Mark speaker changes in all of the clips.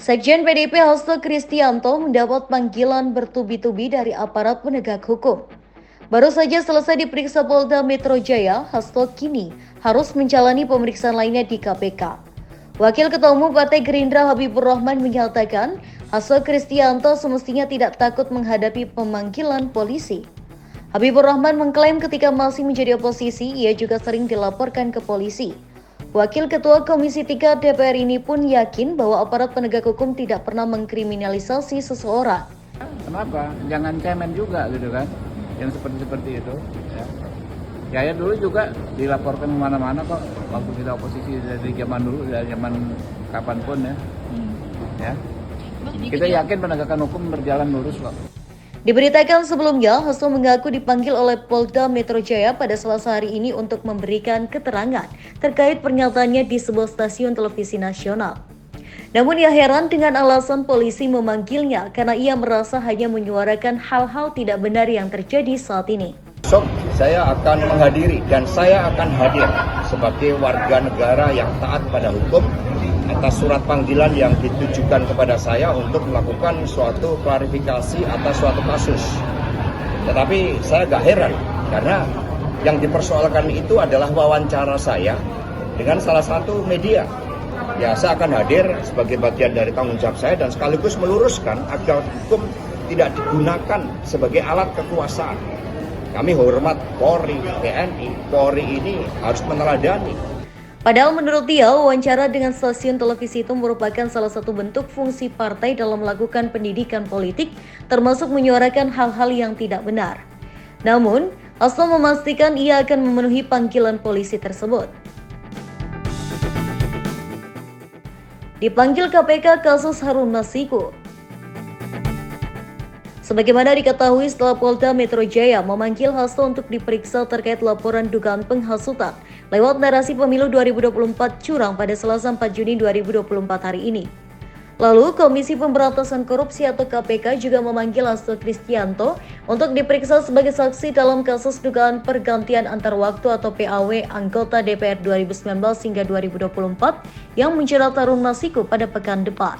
Speaker 1: Sekjen PDIP Hasto Kristianto mendapat panggilan bertubi-tubi dari aparat penegak hukum. Baru saja selesai diperiksa Polda Metro Jaya, Hasto kini harus menjalani pemeriksaan lainnya di KPK. Wakil Ketua Umum Partai Gerindra Habibur Rahman menyatakan, Hasto Kristianto semestinya tidak takut menghadapi pemanggilan polisi. Habibur Rahman mengklaim ketika masih menjadi oposisi, ia juga sering dilaporkan ke polisi. Wakil Ketua Komisi 3 DPR ini pun yakin bahwa aparat penegak hukum tidak pernah mengkriminalisasi seseorang.
Speaker 2: Kenapa? Jangan cemen juga gitu kan, yang seperti itu. Ya dulu juga dilaporkan kemana-mana kok, waktu kita oposisi dari zaman dulu, dari zaman kapanpun ya. Kita yakin penegakan hukum berjalan lurus kok.
Speaker 1: Diberitakan sebelumnya, Hasto mengaku dipanggil oleh Polda Metro Jaya pada Selasa hari ini untuk memberikan keterangan terkait pernyataannya di sebuah stasiun televisi nasional. Namun ia heran dengan alasan polisi memanggilnya karena ia merasa hanya menyuarakan hal-hal tidak benar yang terjadi saat ini.
Speaker 3: Besok saya akan menghadiri dan saya akan hadir sebagai warga negara yang taat pada hukum atas surat panggilan yang ditujukan kepada saya untuk melakukan suatu klarifikasi atas suatu kasus. Tetapi saya agak heran karena yang dipersoalkan itu adalah wawancara saya dengan salah satu media. Ya, saya akan hadir sebagai bagian dari tanggung jawab saya dan sekaligus meluruskan agar hukum tidak digunakan sebagai alat kekuasaan. Kami hormat Polri, TNI, Polri ini harus meneladani.
Speaker 1: Padahal menurut dia, wawancara dengan stasiun televisi itu merupakan salah satu bentuk fungsi partai dalam melakukan pendidikan politik, termasuk menyuarakan hal-hal yang tidak benar. Namun, Hasto memastikan ia akan memenuhi panggilan polisi tersebut. Dipanggil KPK kasus Harun Masiku. Sebagaimana diketahui setelah Polda Metro Jaya memanggil Hasto untuk diperiksa terkait laporan dugaan penghasutan lewat narasi pemilu 2024 curang pada Selasa 4 Juni 2024 hari ini. Lalu, Komisi Pemberantasan Korupsi atau KPK juga memanggil Hasto Kristianto untuk diperiksa sebagai saksi dalam kasus dugaan pergantian antar waktu atau PAW anggota DPR 2019 hingga 2024 yang menjerat Harun Masiku pada pekan depan.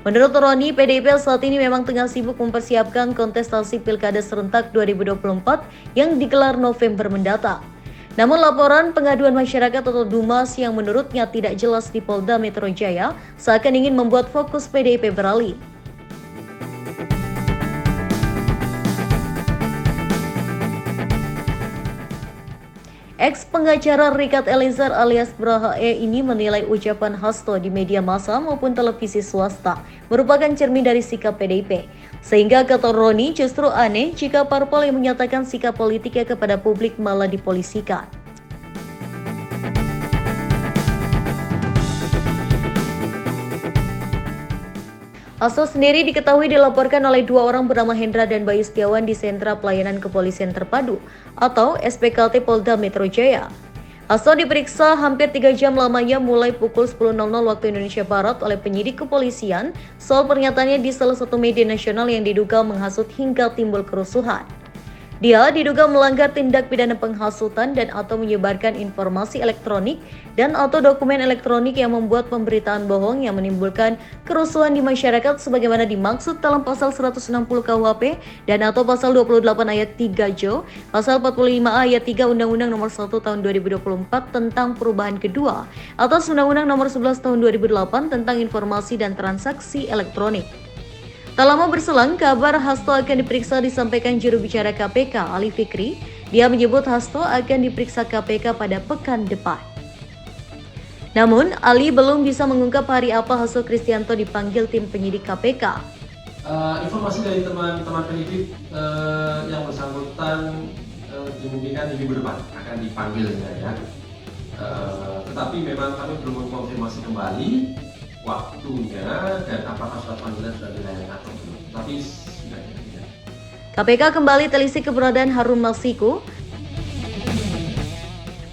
Speaker 1: Menurut Roni, PDIP saat ini memang tengah sibuk mempersiapkan kontestasi Pilkada Serentak 2024 yang digelar November mendatang. Namun laporan pengaduan masyarakat atau DUMAS yang menurutnya tidak jelas di Polda Metro Jaya seakan ingin membuat fokus PDIP beralih. Ex-pengacara Richard Eliezer alias Braha E ini menilai ucapan Hasto di media massa maupun televisi swasta merupakan cermin dari sikap PDIP. Sehingga kata Roni justru aneh jika parpol yang menyatakan sikap politiknya kepada publik malah dipolisikan. Hasto sendiri diketahui dilaporkan oleh dua orang bernama Hendra dan Bayu Setiawan di Sentra Pelayanan Kepolisian Terpadu atau SPKT Polda Metro Jaya. Hasto diperiksa hampir 3 jam lamanya mulai pukul 10.00 waktu Indonesia Barat oleh penyidik kepolisian soal pernyataannya di salah satu media nasional yang diduga menghasut hingga timbul kerusuhan. Dia diduga melanggar tindak pidana penghasutan dan atau menyebarkan informasi elektronik dan atau dokumen elektronik yang membuat pemberitaan bohong yang menimbulkan kerusuhan di masyarakat sebagaimana dimaksud dalam pasal 160 KUHP dan atau pasal 28 ayat 3 Jo, pasal 45 ayat 3 Undang-Undang Nomor 1 Tahun 2024 tentang perubahan kedua atas Undang-Undang Nomor 11 Tahun 2008 tentang informasi dan transaksi elektronik. Tak lama berselang, kabar Hasto akan diperiksa disampaikan juru bicara KPK, Ali Fikri. Dia menyebut Hasto akan diperiksa KPK pada pekan depan. Namun, Ali belum bisa mengungkap hari apa Hasto Kristianto dipanggil tim penyidik KPK.
Speaker 4: Informasi dari teman-teman penyidik yang bersangkutan dimungkinkan minggu depan akan dipanggil ya. Tetapi memang kami belum mengkonfirmasi kembali waktunya dan apakah surat panggilan sudah dilayangkan atau belum. Tapi sudah ya.
Speaker 1: KPK kembali telisik keberadaan Harun Masiku.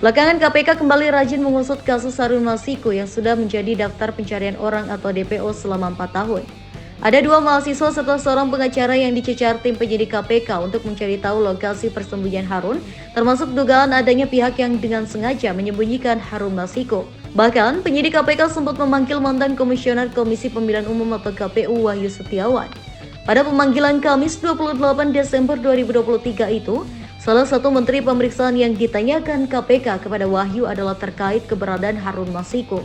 Speaker 1: Belakangan KPK kembali rajin mengusut kasus Harun Masiku yang sudah menjadi daftar pencarian orang atau DPO selama 4 tahun. Ada 2 mahasiswa serta seorang pengacara yang dicecar tim penyidik KPK untuk mencari tahu lokasi persembunyian Harun, termasuk dugaan adanya pihak yang dengan sengaja menyembunyikan Harun Masiku. Bahkan, penyidik KPK sempat memanggil mantan Komisioner Komisi Pemilihan Umum atau KPU Wahyu Setiawan. Pada pemanggilan Kamis 28 Desember 2023 itu, salah satu menteri pemeriksaan yang ditanyakan KPK kepada Wahyu adalah terkait keberadaan Harun Masiku.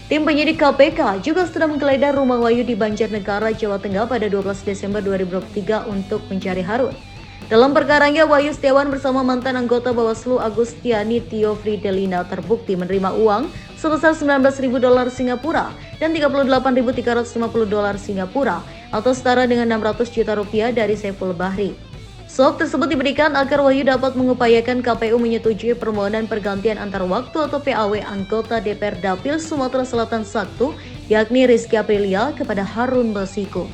Speaker 1: Tim penyidik KPK juga sedang menggeledah rumah Wahyu di Banjarnegara, Jawa Tengah pada 12 Desember 2023 untuk mencari Harun. Dalam perkaranya, Wahyu Setiawan bersama mantan anggota Bawaslu Agustiani Tio Fridelina terbukti menerima uang sebesar $19.000 Singapura dan $38.350 Singapura atau setara dengan 600 juta rupiah dari Saiful Bahri. Suap tersebut diberikan agar Wahyu dapat mengupayakan KPU menyetujui permohonan pergantian antar waktu atau PAW anggota DPR Dapil Sumatera Selatan 1, yakni Rizky Aprilia kepada Harun Masiku.